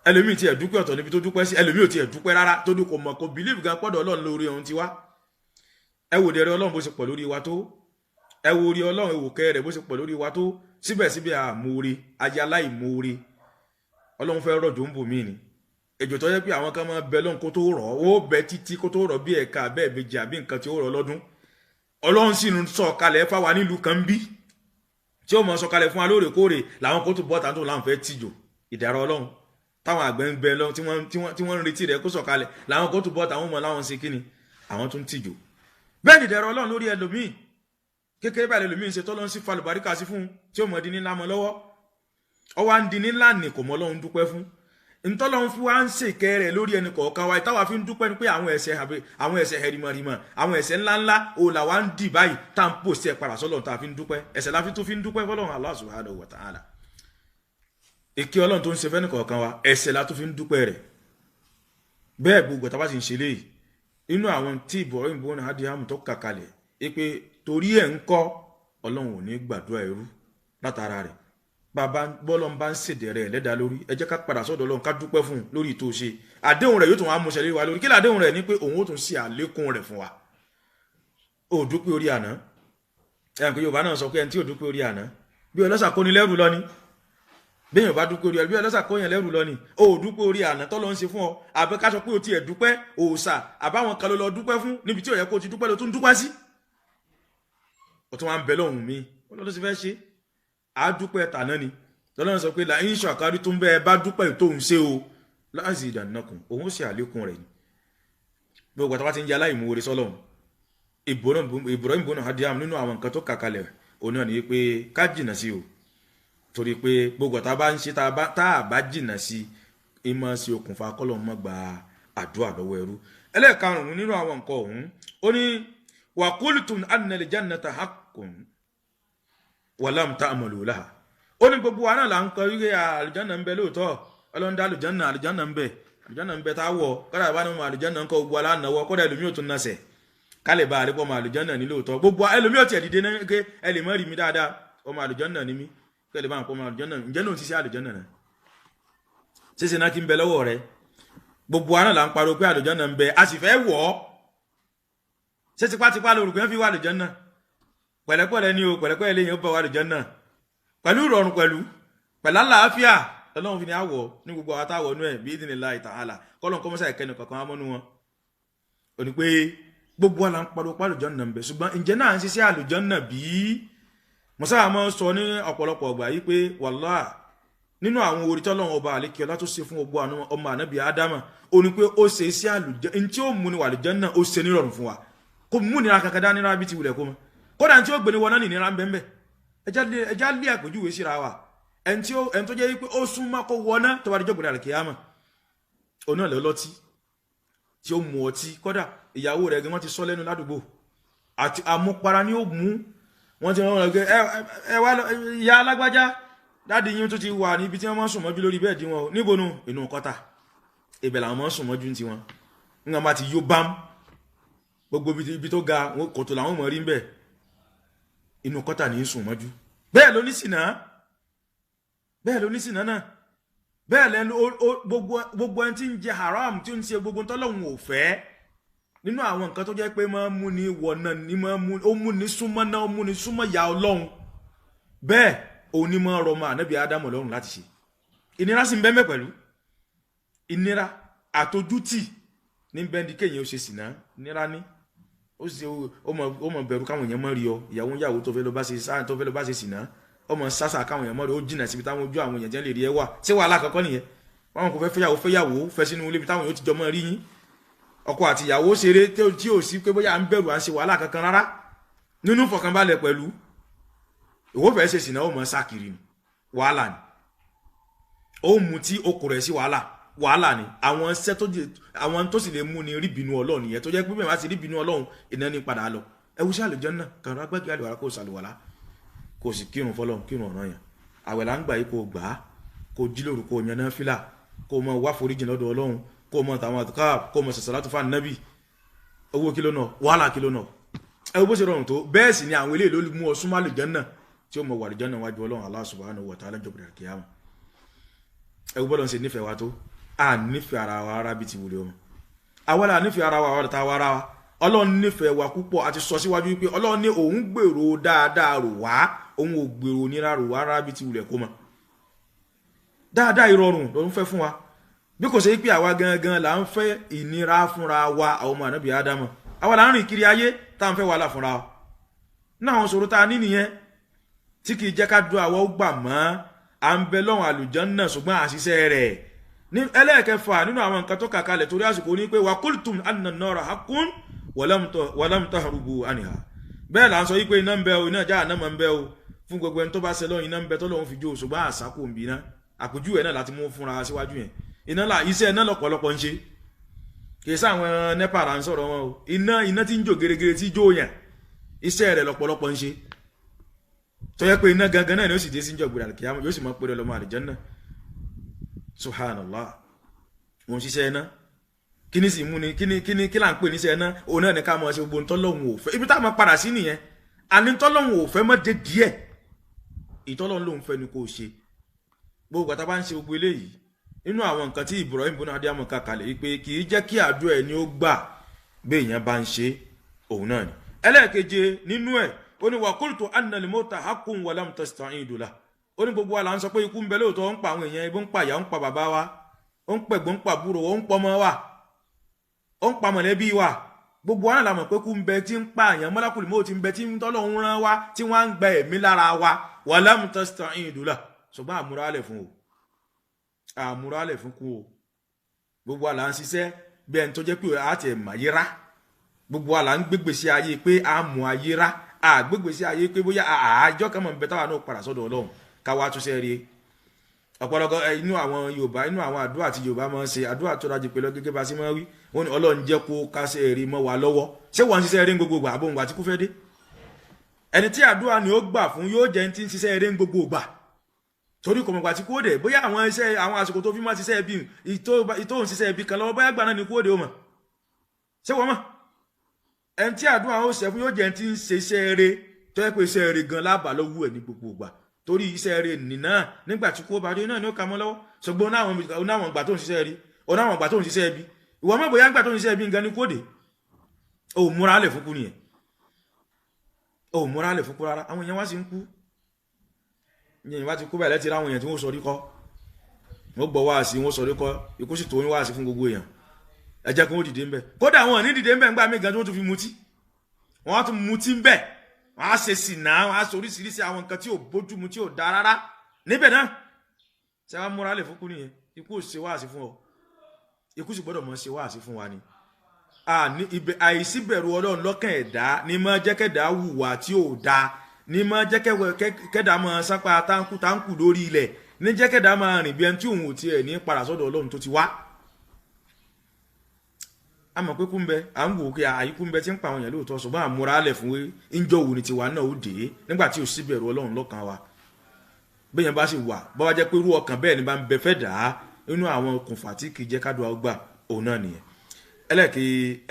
ẹlòmíì tí ẹ̀ dúpẹ́ ọ̀tọ̀ níbi tó dúpẹ́ sí ẹlòmíì ò tí ẹ̀ dúpẹ́ rárá tó dúkọ̀ mọ̀ kó bìlíìfù gan pọ́dọ̀ Ọlọ́run lórí ohun ti wá ẹ wò dẹ̀rẹ̀ Ọlọ́run bó ṣe pọ̀ lórí wa tó ẹ wo orí Ọlọ́run ẹ wò kẹ́ rẹ̀ bó ṣe pọ̀ lórí wa tó síbẹ̀síbẹ̀ àmóore ayáláì móore Ọlọ́run fẹ́ rọ̀jò ń bò mí ni èjò tó yẹ pé àwọn kan máa bẹ lọ́n kó tó rọ̀ ó bẹ títí kó tó rọ̀ bí ẹ̀ka bẹ́ẹ̀ méjì àbí nǹkan tí ó rọ̀ lọ́dún Ọlọ́run sì ń sọ kalẹ̀ fáwa nílùú kan bí tí ó mọ̀ sọ kalẹ̀ fún wa lóòrèkóòrè làwọn kó tó bọ́ tàǹtò láwọn fẹ́ tìjò ìdára Ọlọ́run táwọn àgbẹ̀ ń bẹ lọ tí wọ́n ń retí rẹ̀ kó sọ kalẹ̀ làwọn kó tó bọ́ tàwọn mọ̀ láwọn ṣe kíni àwọn tó ń tìjò bẹ́ẹ̀ ni ìdára Ọlọ́run lórí ẹlòmíì kékeré báyìí lẹ́lòmíì ń ṣe tọ́lọ́run sí falùbáríkà sí fún tí ó mọ̀ di nílá mọ́ lọ́wọ́ ọwọ́ ń di nílá ní kò mọ́ Ọlọ́run dúpẹ́ fún ntọ́lọ́run fún wa ń ṣèkẹ́ rẹ̀ lórí ẹnì kọ̀ọ̀kan wa ìtawà fi ń dúpẹ́ ní pé àwọn ẹ̀ṣẹ̀ hẹ̀rìmọ̀rìmọ̀ àwọn ẹ̀ṣẹ̀ ńláńlá o là wá ń dì báyìí tá à ń pòsí ẹ̀ padà sọ́lọ́run tá a fi ń dúpẹ́ ẹ̀ṣẹ̀ la fi tó fi ń dúpẹ́ fọlọ́run Allah subhanahu wa ta'ala èké Ọlọ́run tó ń ṣe fẹ́ ní kọ̀ọ̀kan wa ẹ̀ṣẹ̀ la tó fi ń dúpẹ́ rẹ̀ bẹ́ẹ̀ gbogbo tá a bá ti ń ṣe léyìí inú àwọn tí Ibrahim ibn Adham tó kà kalẹ̀ pé torí ẹ̀ ń kọ́ Ọlọ́run ò ní gbàdúrà ẹrú látara rẹ̀ bàbá bọ́lọ́n bá ń ṣèdẹ̀rẹ̀ lẹ́dà lórí ẹ jẹ́ ká padà sọ́dọ̀ Ọlọ́run ká dúpẹ́ fún lórí tó ṣe àdéhùn rẹ̀ yóò tún wá múṣẹ lé wa lórí kí ni àdéhùn rẹ̀ ní pé òun ó tún ṣe àlékún rẹ̀ fún wa ó dúpẹ́ orí àná ẹ̀yàn pé Yorùbá náà sọ pé ẹni tí ò dúpẹ́ orí àná bí ọlọ́sà kó ní lẹ́rù lọ ni bí èèyàn bá dúpẹ́ orí àná bí ọlọ́sà kó yẹn lẹ́rù lọ ni ó dúpẹ́ orí àná tọ́lọ́ ń ṣe fún ọ àbẹ́ ká sọ pé o tiẹ̀ dúpẹ́ òòṣà àbáwọn kan ló lọ dúpẹ́ fún níbi tí ó yẹ kó o ti dúpẹ́ lọ tún dúpẹ́ sí ó tún wá ń bẹ lọ́hùn mi ọlọ́dún sì fẹ́ ṣe àádúpẹ́ tàná ni tọ́lọ́run sọ pé la in shakartum bẹ́ẹ̀ bá dúpẹ́ tó ń ṣe o la azidannakum òun ṣe àlékún rẹ̀ ni gbogbo àtàwà ti ń jẹ́ aláìmoore sọ́lọ́run Ibrahim ibn Adham nínú àwọn nǹkan tó kàkalẹ̀ òun náà ni pé ká jìnà sí o torí pé gbogbo àtàwà bá ń ṣe tá a bá jìnà sí ìmọ̀ sí okùnfà kọ́lọ́run má gba àdúrà lọ́wọ́ ẹrú ẹlẹ́ẹ̀karùn-ún nínú àwọn nǹkan ọ̀hún ó ní wa qultum anna al-jannata haqqun wa lam ta'malu laha ó ní gbogbo wa náà là ń kọ wípé àlùjánnà ń bẹ lóòótọ́ Ọlọ́run dá àlùjánnà ń bẹ tá a wọ̀ kọ́dà bá ní ọmọ àlùjánnà ń kọ gbogbo aláàánáwọ́ kọ́dà ẹlòmíì ò tún nasẹ̀ kálẹ̀ bá àrípọ̀ ọmọ àlùjánnà ní lóòótọ́ gbogbo ẹlòmíì ò tiẹ̀ dìde náà ké ẹ lè mọ́ rí mi dáadáa ọmọ àlùjánnà ní mí kẹ́lẹ̀ bá ń pọ̀ ọmọ àlùjánnà ǹjẹ́ náà ti ṣe àlùjánnà náà ṣé ṣe náà kí n bẹ lọ́wọ́ rẹ gbogbo àná là ń pariwo pé àlùjánnà ń bẹ a sì fẹ́ wọ̀ ọ́ ṣé tipátipá lórúkọ yẹn fi wà àlùjánnà pẹ̀lẹ́pẹ̀lẹ́ ni o pẹ̀lẹ́pẹ̀lẹ́ lẹ́yìn ó bá wà àlùjánnà pẹ̀lú ìrọ̀rùn pẹ̀lú àlàáfíà Ọlọ́run fi ní àwọ̀ ní gbogbo àwọn táwọ̀ nú ẹ̀ bí idhnillahi ta'ala kọ́lọ́n kọ́mọ́sá ìkẹ́ni kankan amọ́nú wọn ò ní pé gbogbo àlà ń pariwo pé àlùjánnà ń bẹ ṣùgbọ́n ǹjẹ́ náà ń ṣiṣẹ́ àlùjánnà bí mọ̀sáà máa ń sọ ní ọ̀pọ̀lọpọ̀ ọgbà yìí pé wàláhì nínú àwọn orí tọ́lọ́run ọba àlékíọlá tó ṣe fún gbogbo àwọn ọmọ ànábì ádámà ó ní pé ó ṣe iṣẹ́ àlùjánnà ní tí ó mú ni wà àlùjánnà ó ṣe nírọ̀rùn fún wa kò mú nira kankan dání rárá bí ti wulẹ̀ kó mọ́ kódà ní tí ó gbé ni wọná ní nira ń bẹ́ẹ̀ ẹjá lé àpèjúwe síra wa ẹni tó jẹ́ pé ó súnmọ́ kó wọná tó bá di jọ́gbọ̀dà àlùkìyámà òun náà lọ́lọ́tí tí ó mú ọtí kódà ìyàwó rẹ̀ gan wọ́n ti sọ lẹ́nu ládùúgbò àti àmupara ni ó mú wọ́n ti rán ọ̀gẹ́ ẹ wá ìyá alágbájá dáàdi yín tó ti wà níbi tí wọ́n máa ń sùn mọ́jú lórí bẹ́ẹ̀dì wọn níbo nù inú kọ́tà ibẹ̀ làwọn máa ń sùn mọ́jú ní tiwọn nígbà máa ti yó bám gbogbo ibi tó ga kòtò làwọn mọ̀ rí ń bẹ̀ inú kọ́tà ní sùn mọ́jú bẹ́ẹ̀ ló ní sìnà náà bẹ́ẹ̀ lẹ́nu gbogbo ẹni tí ń jẹ haram tí ó ń ṣe gbogbo tọ́lọ́hun ò fẹ́ nínú àwọn nǹkan tó jẹ́ pé máa ń mú ni wọ̀nà ní ó mú ni súnmọ́ náà ó mú ni súnmọ́ ya Ọlọ́run bẹ́ẹ̀ òun ni máa rọ ọmọ ànábì Ádámù lọ́rùn láti ṣe ìnira sì ń bẹ́ẹ̀ pẹ̀lú ìnira àtojútì ní bẹ́ẹ̀ndì kéèyàn ó ṣe sìnà ìnira ní ó ṣe ó mọ̀ bẹ̀rù káwọn èèyàn mọ́ rí ọ ìyàwó tó fẹ́ lọ bá ṣe sìnà ọmọ sásà káwọn èèyàn mọ́ rí ó jìnà síbi táwọn ojú àwọn èèyàn jẹ́ lè rí ẹ wà ṣé wàhálà kankan nìyẹn wọn kò fẹ́yàwó fẹ́ sínú ilé ibi táwọn yóò ti jọ mọ́ rí yín ọkọ àti ìyàwó ṣeré tí ò sí pé bóyá à ń bẹ̀rù à ń ṣe wàhálà kankan rárá nínú fọkànbalẹ̀ pẹ̀lú ìwọ fẹ́ ṣe sìnà ó mọ sákìrì ni wàhálà ni ó mú tí ó kò rẹ̀ sí wàhálà ni àwọn tó sì lè mú ni rí bínú Ọlọ́run yẹn tó jẹ́ pé bẹ́ẹ̀ bá ti rí bínú Ọlọ́run iná ní padà lọ ẹ wú sí àlùjánnà kàn rà gbẹ́gẹ́ àlùwàlá kó sàlùwàlá kó sì kírun fọ́lọ́run kírun ọ̀ràn yẹn àwẹ̀ là ń gbà yìí kó gbà á kó jí lóru kó yan náfílà kó mọ wá foríjìn lọ́dọ̀ Ọlọ́run kó mọ tàwọn àtúkà kó mọ sàṣàlátù fún ànábì owó kí ló náà wàhálà kí ló náà ẹ wo bó ṣe rọrùn tó bẹ́ẹ̀ sì ni àwọn eléyìí ló mú ọ súnmọ́ àlùjánnà tí ó mọ wà àlùjánnà wájú Ọlọ́run Allah subhanahu wa ta'ala jọ̀bọ̀dà kíyámà ẹ wo bọ́lọ̀ ń ṣe nífẹ̀ẹ́ wa tó a nífẹ̀ẹ́ ara wa ara bí ti wùlé ọmọ àwọn là nífẹ̀ẹ́ ara wa ọ̀rọ̀ ta wa ara wa Ọlọ́run nífẹ̀ẹ́ wa púpọ̀ àti sọ síwájú wípé Ọlọ́run ní òun gbèrò dáadáa rò wá òun ò gbèrò nira rò wá ara bí ti wùlẹ̀ kó mọ̀ dáadáa ìrọ̀rùn ló ń fẹ́ fún wa bí kò ṣe pé àwa gangan là ń fẹ́ ìnira fúnra wa àwọn ọmọ ànábì Ádámù àwa là ń rìn kiri ayé tá à ń fẹ́ wàhálà fúnra wa náà àwọn sọ̀rọ̀ tá a ní nìyẹn tí kì í jẹ́ ká dún àwa ó gbà mọ́ à ń bẹ lọ́wọ́ àlùjánnà ṣùgbọ́n àṣìṣe rẹ̀ ní ẹlẹ́ẹ̀kẹfà nínú àwọn nǹkan tó kà kalẹ̀ torí àsìkò ní pé wa qultum anna an-nara haqqun wa lam tahrubu anha bẹ́ẹ̀ là ń sọ wípé iná ń bẹ o iná jahannama ń bẹ o fún gbogbo ẹni tó bá ṣe lọ́yìn iná ń bẹ tó lọ́wọ́ fi jó ṣùgbọ́n àṣàkò ń bí iná àpèjúwe náà láti mú fúnra síwájú yẹn iṣẹ́ iná lọ́pọ̀lọpọ̀ ń ṣe kì í sáwọn nepa là ń sọ̀rọ̀ wọn o iná tí ń jò gẹ́gẹ́rẹ́ tí jó yàn iṣẹ́ rẹ̀ lọ́pọ̀lọpọ̀ ń ṣe tó yẹ pé iná gangan náà ni ó sì dé sí ìjọba àlùkìyámà yóò sì mọ pé lọ́mọ àlùjánnà subhanallah wọn ṣiṣẹ́ iná kíní sì mú ni kí là ń pè níṣẹ́ iná òun náà ní ká mọ̀ ṣe gbogbo ntọ́lọ́hun ò fẹ́ ibi tá a máa padà sí nìyẹn àní ntọ́lọ́hun ò fẹ́ mọ́ dé díẹ̀ ìtọ́lọ́hun lòun fẹ́ ni kò ṣe gbogbo àtàbá ń ṣe gbogbo eléyìí nínú àwọn nǹkan tí Ibrahim bùnà adéyàmọ̀ kàkàlẹ̀ yìí pé kì í jẹ́ kí àdúrà ẹ̀ ni ó gbà bí èèyàn bá ń ṣe òun náà ni ẹlẹ́ẹ̀keje nínú ẹ̀ ó ní wa qultu anna al-mawta haqqun wa lam tasta'idu lahu ó ní gbogbo wa là ń sọ pé ikú ń bẹ lóòótọ́ ó ń pa àwọn èèyàn ibi ń pa ìyá ó ń pa bàbá wa ó ń pẹ̀gbọ́n ń pa àbúrò ó ń pọmọ wa ó ń pa mọ̀lẹ́bí wa gbogbo wa náà la mọ̀ pé kú ń bẹ tí ń pa àyàn malakul maut ń bẹ tí ń tọ́lọ́hun rán wa tí wọ́n ń gba ẹ̀mí lára wa wa lam tasta'idu lahu ṣùgbọ́n àmúrálẹ̀ fún o àmúrálẹ̀ fún kú o gbogbo wa là ń ṣiṣẹ́ bí ẹni tó jẹ́ pé àti ẹ̀mà yíra gbogbo wa là ń gbégbèsè ayé pé àmú ayéra àgbégbèsè ayé pé bóyá àjọ kan mọ̀ ń bẹ táwa náà padà sọ́dọ̀ Ọlọ́run káwá túnṣe rí ọ̀pọ̀lọpọ̀ inú àwọn Yorùbá inú àwọn àdúrà tí Yorùbá máa ń ṣe àdúrà tó rájì pé lọ gẹ́gẹ́ bá sí máa wí wọ́n ní Ọlọ́run jẹ́ kó kásẹ̀ rí mọ́ wa lọ́wọ́ ṣé wọ́n ń ṣiṣẹ́ rí gbogbo ìgbà àbóhùn àti kú fẹ́ dé ẹni tí àdúrà ni ó gbà fún yóò jẹ́ ní tí ń ṣiṣẹ́ rí gbogbo ìgbà torí kò mọ̀ gbà tí kú òde bóyá àwọn iṣẹ́ àwọn àsìkò tó fi máa ṣiṣẹ́ bí ìtòhùn ṣiṣẹ́ ibi kan lọ́wọ́ bóyá gbà náà ni kú òde ó mọ̀ ṣé wọ́n mọ̀ ẹni tí àdúrà ó ṣẹ́ fún yóò jẹ́ ní tí ń ṣe iṣẹ́ rí tó yẹ pé iṣẹ́ rí gan lábàá lọ́wọ́ ẹ̀ ní gbogbo ìgbà torí iṣẹ́ rẹ̀ nìna nígbà tí kó bá dé náà ni ó ka mọ́ lọ́wọ́ ṣùgbọ́n onáwọn ìgbà tó ń ṣiṣẹ́ rí onáwọn ìgbà tó ń ṣiṣẹ́ bí ìwọ mọ̀ bóyá ìgbà tó ń ṣiṣẹ́ bí nǹkan ní kóde ó múra lẹ̀ fún kú nìyẹn ó múra lẹ̀ fún kú rárá àwọn èèyàn wá sí ń kú yẹn wá ti kú báyìí lẹ́tì ráwọn èèyàn tí wọ́n sọ rí kọ́ wọ́n gbọ́ wá sí wọ́n sọ rí kọ́ ikú sì tó ń wá sí fún gbogbo èèyàn ẹ jẹ́ kí wọ́n dìde ń bẹ̀ kódà wọn ní dìde ń bẹ̀ ńgbà mí gan tí wọ́n tún fi mutí wọ́n á tún mutí ń bẹ̀ wọ́n á ṣe sìnà wọ́n á sọ oríṣiríṣi àwọn nǹkan tí ò bójú mu tí ò dá rárá níbẹ̀ náà ṣe wá múra lẹ̀ fún kú nìyẹn ikú ò ṣe wá sí fún ọ ikú sì gbọ́dọ̀ mọ̀ ṣe wá sí fún wa ni àìsí bẹ̀rù Ọlọ́run lọ́kàn ẹ̀dá ní máa jẹ́ kẹ́dá hùwà tí ò dáa ní máa jẹ́ kẹ́dá máa sápá táǹkù lórí ilẹ̀ ní jẹ́ kẹ́dá máa rìn bí ẹni tí òun ò tiẹ̀ ní padà sọ́dọ̀ Ọlọ́run tó ti wá. a mọ̀ pé kú ń bẹ à ń wò ó kí àyíkú ń bẹ tí ń pa àwọn èèyàn lóòótọ́ ṣùgbọ́n àmúra lẹ̀ fún ìjọ òwò ni tiwa náà ó dé nígbà tí ò sí bẹ̀rù Ọlọ́run lọ́kàn wa bẹ́yẹn bá sì wà bá wá jẹ́ pé irú ọkàn bẹ́ẹ̀ ni bá ń bẹ fẹ́ dà á nínú àwọn okùnfà tí kì í jẹ́ kádùá gbà òun náà nìyẹn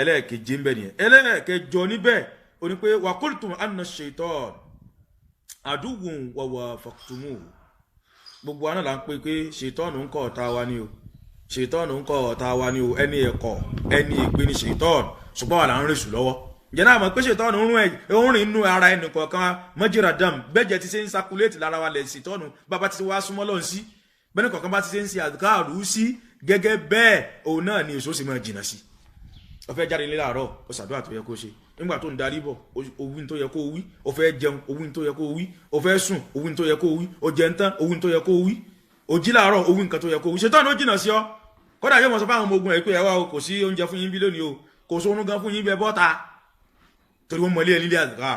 ẹlẹ́ẹ̀kejì ń bẹ nìyẹn ẹlẹ́ẹ̀kẹjọ níbẹ̀ ó ní pé wa qultum anna shaytan aduwwun wa wafaqtumuhu gbogbo àná là ń pè pé ṣètọ́nù ń kọ́ ọ̀tá wa ni o ṣètọ́nù ń kọ́ ọ̀tá wa ni o ẹni ẹ̀kọ́ ẹni ìgbé ni ṣètọ́nù ṣùgbọ́n wà là ń rèṣù lọ́wọ́ ǹjẹ́ náà mọ̀ pé ṣètọ́nù ń rìn inú ara ẹnì kọ̀ọ̀kan mọ́jìrà dam bẹ́jẹ̀ ti ṣe ń sakuléètì lára wa lẹ̀ ṣètọ́nù bàbá ti wá súnmọ́ lọ́n sí bẹ́ẹ̀ni kọ̀ọ̀kan bá ti ṣe ń ṣe àdúkàrú sí gẹ́gẹ́ bẹ́ẹ̀ òun náà ni èso sì máa jìnnà sí ó fẹ́ jáde nílẹ̀ àárọ̀ ó ṣàdúrà tó yẹ kó ṣe nígbà tó ń darí bọ̀ owí tó yẹ kó wí ó fẹ́ jẹun owí tó yẹ kó wí ó fẹ́ sùn owí tó yẹ kó wí ó jẹun tán owí tó yẹ kó wí ó jí láàárọ̀ owí nǹkan tó yẹ kó wí ṣètọ́nù ó jìnnà sí ọ kódà yóò mọ̀ sọ fáwọn ọmọ ogun ẹ̀ pé ẹ wá o kò sí oúnjẹ fún yín bí lónìí o kò sórun gan fún yín bẹ bọ́ta torí wọ́n mọ̀lẹ́ nílé àdúrà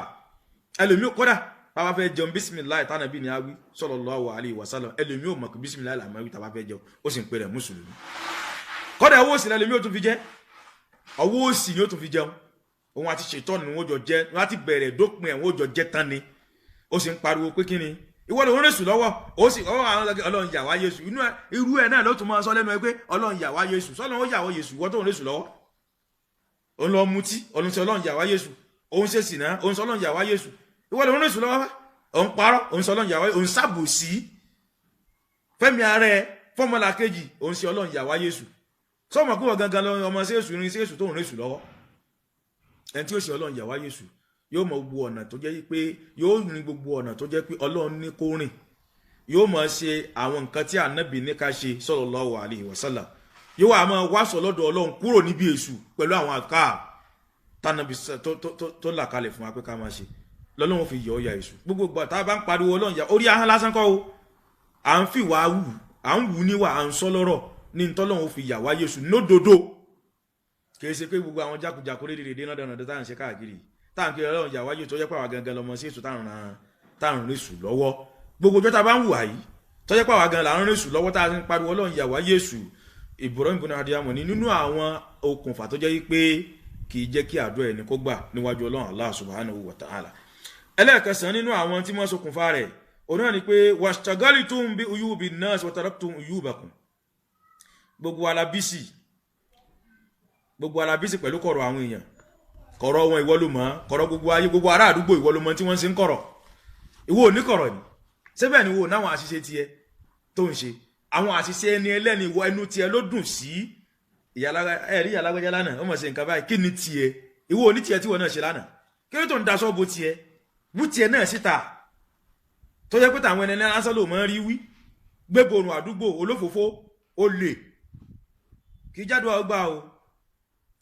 ẹlòmíì kódà bàbá fẹ́ jẹun bísímìláì tánàbí ni a wí sallallahu alaihi wasallam ẹlòmíì ò mọ̀ pé bísímìláì làmọ́ wí tàbá fẹ́ jẹun ó sì ń pè rẹ̀ mùsùlùmí kódà owó òsì lẹ́lòmíì ò tún fi jẹ́ owó òsì ni ó tún fi jẹun òun àti ṣètọ́nù ni wọ́n jọ jẹ́ wọ́n á ti bẹ̀rẹ̀ dópin ẹ̀ wọ́n jọ jẹ́ tán ni ó sì ń pariwo pé kí ni ìwọ lòun rèṣù lọ́wọ́ ó sì ọlọ́run yà wá Jésù irú ẹ̀ náà ló tún máa sọ lẹ́nu ẹ pé ọlọ́run yà wá Jésù sọ́lọ́run ó yà wá Jésù ìwọ tó ń rèṣù lọ́wọ́ òun lọ mutí òun sọ ọlọ́run yà wá Jésù òun ṣe sìnà òun sọ ọlọ́run yà wá Jésù ìwọ lòun rèṣù lọ́wọ́ òun parọ́ òun sọ ọlọ́run yà wá òun ṣàbòsí fẹ́mi ara ẹ fọ́mọlà kejì òun ṣe ọlọ́run yà wá Jésù sọ́mọ̀ kúrò gangan lọ ọmọ sí èṣù ní sí èṣù tó ń rèṣù lọ́wọ́ ẹni tí ó ṣe ọlọ́run yà wá Jésù yóò mọ gbogbo ọ̀nà tó jẹ́ pé yóò rìn gbogbo ọ̀nà tó jẹ́ pé ọlọ́run ní kó rìn yóò mọ̀ ṣe àwọn nǹkan tí ànábì ní ká ṣe sallallahu alaihi wasallam yóò wà máa wáṣọ lọ́dọ̀ ọlọ́run kúrò níbi èṣù pẹ̀lú àwọn àká tánàbì tó là kalẹ̀ fún wa pé ká máa ṣe lọ́lọ́run fi yọ ọ̀yà èṣù gbogbo ìgbà tá a bá ń pariwo ọlọ́run yà orí ahọ́n lásán kọ́ o à ń fìwà wù à ń wù níwà à ń sọ lọ́rọ̀ ní tọ́lọ́run fi yà wá Jésù lódodo kìí ṣe pé gbogbo àwọn jákujàku lédèdè náà dáná tá à ń ṣe káàkiri tá à ń kiri ọlọ́run yà wá Jésù tó jẹ́ pàwọ́ gangan lọmọ sí èṣù tá à ń rèṣù lọ́wọ́ gbogbo ọjọ́ tá a bá ń wà yìí tó jẹ́ pàwọ́ gangan là ń rèṣù lọ́wọ́ tá a ń pariwo ọlọ́run yà wá Jésù Ibrahim ibn Adiyam ní nínú àwọn okùnfà tó jẹ́ pé kìí jẹ́ kí àdúrà ẹni kó gbà níwájú ọlọ́run Allah subhanahu wa ta'ala ẹlẹ́ẹ̀kẹsàn nínú àwọn tí wọ́n ṣokùnfà rẹ̀ òun náà ni pé washtaghaltum bi uyubi nnas wa taraktum uyubakum gbogbo alábísì pẹ̀lú kọ̀rọ̀ àwọn èèyàn kọ̀rọ̀ wọn ìwọ ló mọ̀ kọ̀rọ̀ gbogbo ayé gbogbo ará àdúgbò ìwọ ló mọ̀ tí wọ́n ṣe ń kọ̀rọ̀ ìwọ ò ní kọ̀rọ̀ ni síbẹ̀ ni wo náwọn àṣìṣe tiẹ̀ tó ń ṣe àwọn àṣìṣe ẹni ẹlẹ́ni ìwọ ẹnu tiẹ̀ ló dùn sí ẹ̀rí alágbẹ́já lánàá ó mọ̀ ṣe nǹkan báyìí kí ni tiẹ̀ ìwọ ò ní tiẹ̀ tí wọ́n náà ṣe lánàá kí ló tó ń daṣọ́ bo tiẹ̀ bú tiẹ̀ náà síta tó jẹ́ pé tàwọn ẹni lásán ló mọ̀ rí wí gbéborùn àdúgbò olófòfó olè kì í jádùá ọgbà o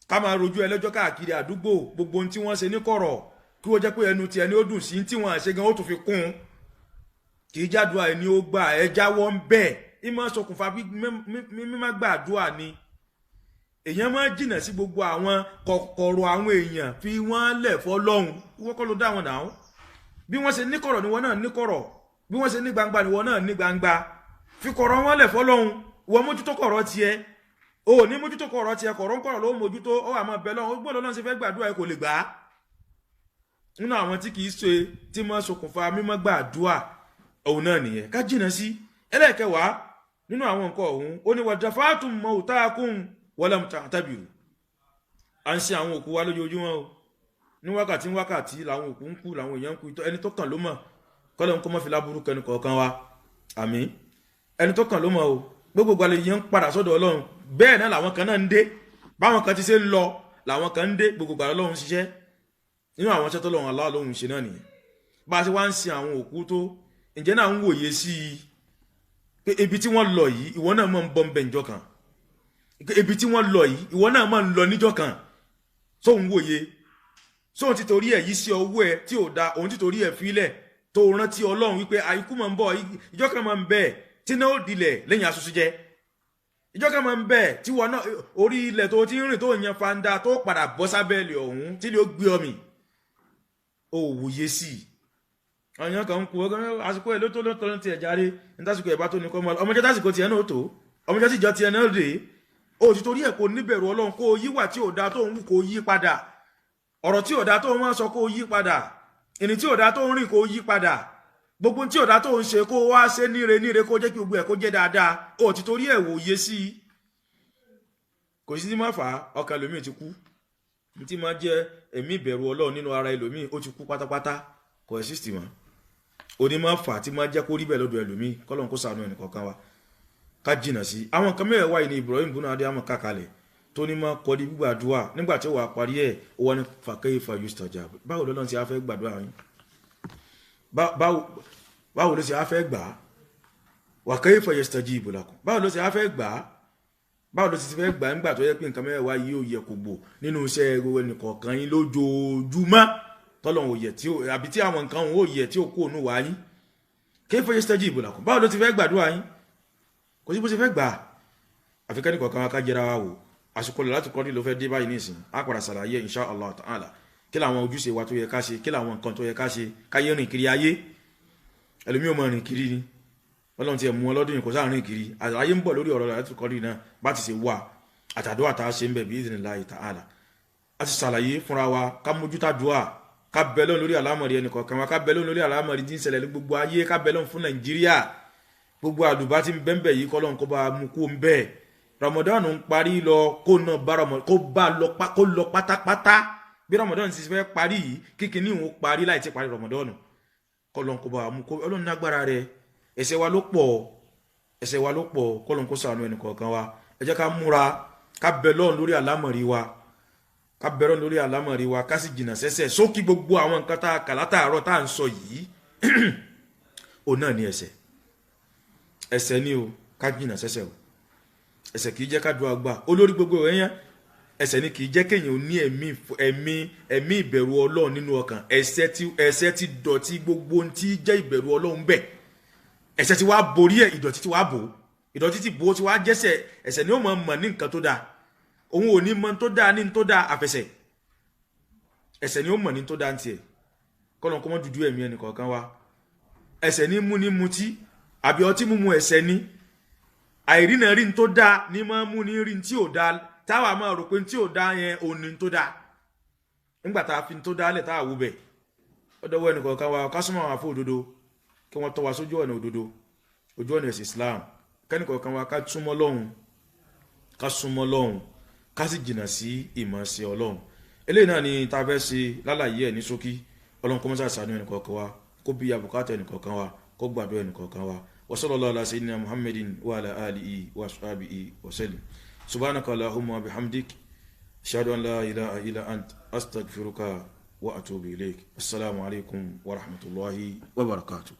ká máa rojú ẹlẹ́jọ́ káàkiri àdúgbò gbogbo ohun tí wọ́n ṣe ní kọ̀rọ̀ kí wọ́n jẹ́ pé ẹnu tiẹ̀ ni ó dùn sí tí wọ́n ṣe gan ó tún fi kún kì í jádùá ẹni ó gbà ẹ jáwọ́ ń bẹ̀ ìmọ̀ ṣokùnfà mímá gbàdúrà ni èèyàn máa jìnà sí gbogbo àwọn kọ̀kọ̀rọ̀ àwọn èèyàn fi wọ́n lẹ̀ fọ́lọ́hun wọ́n kọ́ ló dá wọn náà bí wọ́n ṣe ní kọ̀rọ̀ ni wọ́n náà ní kọ̀rọ̀ bí wọ́n ṣe ní gbangba ni wọ́n náà ní gbangba fi kọ̀rọ̀ wọn lẹ̀ fọ́lọ́hun wọ́n mójútó kọ̀rọ̀ tiẹ̀ o ní mójútó kọ̀rọ̀ tiẹ̀ kọ̀rọ̀ ń kọ̀rọ̀ ló mójútó ó wà máa bẹ̀ lọ́hun gbọ́dọ̀ náà ṣe fẹ́ gbàdúrà ẹ kò lè gbà á nínú àwọn tí kì í ṣe tí mọ́ ṣokùnfà mímọ́ gbàdúrà òun náà nìyẹn ká jìnà sí ẹlẹ́ẹ̀kẹwàá nínú àwọn nǹkan ọ̀hún ó ní wadafatum mautakum walam ta'tabiru à ń ṣe àwọn òkú wa lójoojúmọ́ o ní wákàtí làwọn òkú ń kú làwọn èèyàn ń kú ẹni tó kàn ló mọ̀ kọ́lọ̀ kó má fi láburú kẹnu kọ̀ọ̀kan wa àmín ẹni tó kàn ló mọ̀ o gbogbo gbalẹ̀ yẹn ń padà sọ́dọ̀ ọlọ́run bẹ́ẹ̀ náà làwọn kan náà ń dé báwọn kan ti ṣe ń lọ làwọn kan ń dé gbogbo gbalẹ̀ ọlọ́run ṣiṣẹ́ nínú àwọn iṣẹ́ tọ́lọ́run Allah lóhun ṣe náà nìyẹn bá a ṣe wá ń sin àwọn òkú tó ǹjẹ́ náà ń wòye sí i pé ibi tí wọ́n lọ yìí ìwọ náà máa ń bọ́ ń bẹ̀ níjọ́ kan ibi tí wọ́n lọ yìí ìwọ náà máa ń lọ níjọ́ kan sóhun wòye sóhun ti torí ẹ̀ yí sí ọwọ́ ẹ̀ tí ò da òun ti torí ẹ̀ fílẹ̀ tó rántí ọlọ́run wípé àìkú máa ń bọ̀ ìjọ́ kan máa ń bẹ̀ tí náà ó dilẹ̀ lẹ́yìn aṣoṣo jẹ́ ìjọ́ kan máa ń bẹ̀ tí wọ́n náà orí ilẹ̀ tó ti ń rìn tó yan fanda tó padà bọ́ sábẹ́ẹ̀lì ọ̀hún tí ló gbé ọmì ó wòye sí i àwọn kan ń kú àsìkò ẹ̀ ló tó lọ́tọ́ ti ẹ̀ járe ní tásìkò ẹ̀ bá tó ní kọ́ mọ́ ọmọjọ́ tásìkò tiẹ̀ náà tó ọmọjọ́ tíjọ tiẹ̀ náà rèé ó ti torí ẹ̀ kò níbẹ̀rù ọlọ́run kó yíwà tí ò da tó ń wù kó yí padà ọ̀rọ̀ tí ò da tó ń wọ́n sọ kó yí padà ìní tí ò da tó ń rìn kó yí padà gbogbo tí ò da tó ń ṣe kó wá ṣe níre níre kó jẹ́ kí gbogbo ẹ̀ kó jẹ́ dáadáa ó ti torí ẹ̀ wòye sí i kò sí ní má fà á ọkàn ẹlòmíì ti kú ní tí máa jẹ́ ẹ̀mí ìbẹ̀rù ọlọ́run nínú ara ẹlòmíì ó ti kú pátápátá kò exist mọ́ òní máa fà á tí máa jẹ́ kó rí bẹ́ẹ̀ lọ́dọ̀ ẹlòmíì kọ́lọ́n kó ṣàánú ẹnì kọ̀ọ̀kan wa ká jìnà sí àwọn nǹkan mẹ́rẹ̀ wáyé ní Ibrahim bùnú adéhàmọ́ kàkàlẹ̀ tó ní máa kọ́ di gbígbàdúrà nígbà tí ó wà parí ẹ̀ ó wọ́n ní fàkẹ́yì fayustajab báwo lọ́lọ́run ti á fẹ́ gbàdúrà yín báwo ló ti á fẹ́ gbà á wàkẹ́yì fayastajibu lakum báwo ló ti á fẹ́ gbà á báwo ló ti fẹ́ gbà á nígbà tó yẹ pé nǹkan mẹ́rẹ̀ wáyé ó yẹ kò gbò nínú iṣẹ́ ẹ̀rọ ẹnìkọ̀ọ̀kan yín lójoojúmọ́ tọ́lọ́run ò yẹ tí ó àbí tí àwọn nǹkan òun ò yẹ tí ó kó òun wá yín kayfa fayastajibu lakum báwo ló ti fẹ́ gbàdúrà yín kò sí bó ṣe fẹ́ gbà àfikẹ́ ní kọ̀ọ̀kan ká jẹ́ra wa wò àsìkò láti kọ́rí ló fẹ́ dé báyìí nísìn á padà ṣàlàyé insha Allah ta'ala kí làwọn ojúṣe wa tó yẹ ká ṣe kí làwọn nǹkan tó yẹ ká ṣe káyé rìn kiri ayé ẹlòmí ò mọ rìn kiri ni ọlọ́run ti ẹ̀ mú ọlọ́dún yìí kò sáà rìn kiri àlàyé ń bọ̀ lórí ọ̀rọ̀ láti kọ́rí náà bá ti ṣe wà àtàdó àtà ṣe ń bẹ̀ bí idhnillahi ta'ala a ti ṣàlàyé fúnra wa ká mójútà dùà ká bẹ lọ́n lórí àlámọ̀rí ẹnì kọ̀ọ̀kan wa ká bẹ lọ́n lórí àlámọ̀rí tí ń ṣẹlẹ̀ ní gbogbo ayé ká bẹ lọ́n fún Nàìjíríà gbogbo àdùbá tí ń bẹ́ńbẹ̀ yìí kọ́lọ́n kó bá mú kó ń bẹ́ẹ̀ Ramadan ń parí lọ kó náà bá Ramadan kó lọ pátápátá bí Ramadan ti fẹ́ parí yìí kíkiní òun parí láì ti parí Ramadan kọ́lọ́n kó bá mú kó ọlọ́run lágbára rẹ̀ ẹ̀ṣẹ̀ wa ló pọ̀ kọ́lọ́n kó ṣàánú ẹnì kọ̀ọ̀kan wa ẹ jẹ́ ká múra ká bẹ lọ́n lórí àlámọ̀rí wa ká sì jìnnà sẹ́ṣẹ̀ sókí gbogbo àwọn nǹkan tá a kà látàárọ̀ tá à ń sọ yìí òun náà ní ẹ̀ṣẹ̀ ni o ká jìnnà sẹ́ṣẹ̀ o ẹ̀ṣẹ̀ kìí jẹ́ ká dùn àgbà olórí gbogbo ẹ̀yàn ẹ̀ṣẹ̀ ni kìí jẹ́ kéèyàn ní ẹ̀mí ìbẹ̀rù Ọlọ́run nínú ọkàn ẹ̀ṣẹ̀ ti dọ̀tí gbogbo ohun tí jẹ́ ìbẹ̀rù Ọlọ́run bẹ̀ ẹ̀ṣẹ̀ ti wá borí ẹ̀ ìdọ̀tí ti wá bò ìdọ̀tí ti bò ti wá jẹ́ṣẹ̀ ẹ̀ṣẹ̀ ni ó mọ̀ ní nǹkan tó dáa òun ò ní mọ̀ tó dáa ní tó dáa àfẹsẹ̀ ẹ̀ṣẹ̀ ni ó mọ̀ ní tó dáa tiẹ̀ kọ́lọ́n kó mọ́ dúdú ẹ̀mí ẹnì kọ̀ọ̀kan wa ẹ̀ṣẹ̀ ni mú ní mutí àbí ọtí mímu ẹ̀ṣẹ̀ ni àìrìnà rí tó dáa ní máa mú ní rí tí ò dáa táwa máa rò pé tí ò dáa yẹn ò ní tó dáa nígbà tá a fi tó dáa lẹ̀ tá a wú bẹ̀ ọdọwọ́ ẹnìkọ̀ọ̀kan wa ká súnmọ́ àwọn afọ òdodo kí wọ́n tọ́ wa sójú ọ̀nà òdodo ojú ọ̀nà ẹ̀sìn Islam kẹ́nìkọ̀ọ̀kan wa ká súnmọ́ Ọlọ́run ká sì jìnnà sí ìmọ̀ sí Ọlọ́run eléyìí náà ni tá a fẹ́ ṣe lálàyé ẹ̀ ní ṣókí Ọlọ́run kó mọ́sá ṣàánú ẹnìkọ̀ọ̀kan wa kó bí abùkátà ẹnìkọ̀ọ̀kan wa kó gbàdúrà ẹnìkọ̀ọ̀kan wa وصلى الله على سيدنا محمد وعلى آله وصحبه وسلم سبحانك اللهم وبحمدك أشهد أن لا إله إلا أنت أستغفرك وأتوب إليك السلام عليكم ورحمة الله وبركاته